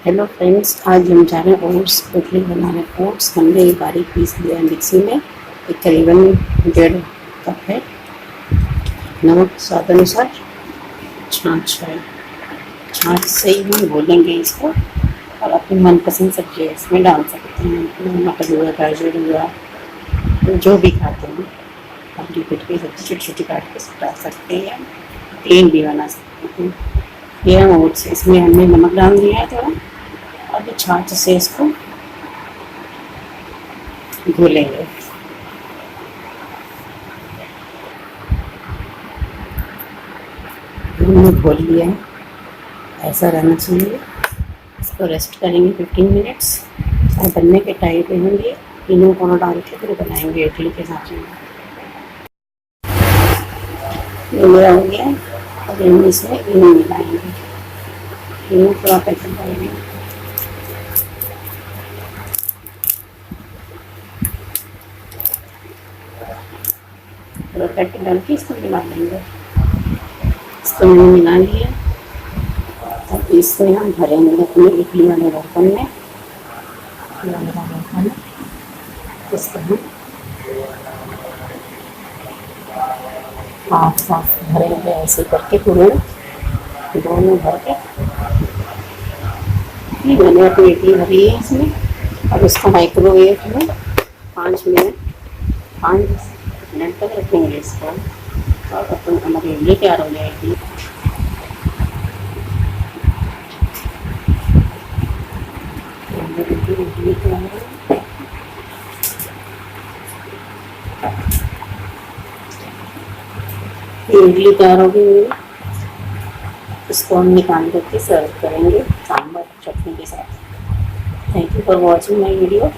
Hello friends, आज हम जा रहे हैं ओट्स इडली बनाने। ओट्स हमने एक बारीक पीस लिया है मिक्सी में। एक करीबन 1.5 कप है। नमक स्वाद अनुसार। छाछ है, छाछ से ही हम घोलेंगे इसको और अपनी मनपसंद सब्जी इसमें डाल सकते हैं। मटर हुआ, गाजर हुआ, जो भी खाते हैं अपनी पिट की सब्जी छोटी छोटी काट के डाल सकते हैं या प्लेन भी बना सकते हैं। ये हम ओट्स, इसमें हमने नमक डाल दिया है थोड़ा। अब छाछ से इसको घोलेंगे। हमने घोल लिया है, ऐसा रहना चाहिए। इसको रेस्ट करेंगे 15 मिनट्स और बनने के टाइम पे हम ये इनो पाउडर डाल के फिर बनाएंगे इडली के साथ में। ये मेरा हो गया और हम इसमें इनो मिलाएंगे। इनो पूरा पैकेट डालेंगे। पूरा पैकेट डाल के इसको मिला लेंगे। इसको मैंने मिला लिया और इसमें हम भरेंगे अपने इडली वाले बर्तन में। इसको हम हाफ भरेंगे, ऐसे करके पूरे दोनों भर के। मैंने अपनी इडली भरी है इसमें। अब इसको माइक्रोवेव में 5 मिनट तक रखेंगे इसको और अपन हमारी इडली तैयार हो जाएगी। इडली तैयार हो गई है। इसको हम निकाल करके सर्व करेंगे सांभर चटनी के साथ। Thank you for watching my video.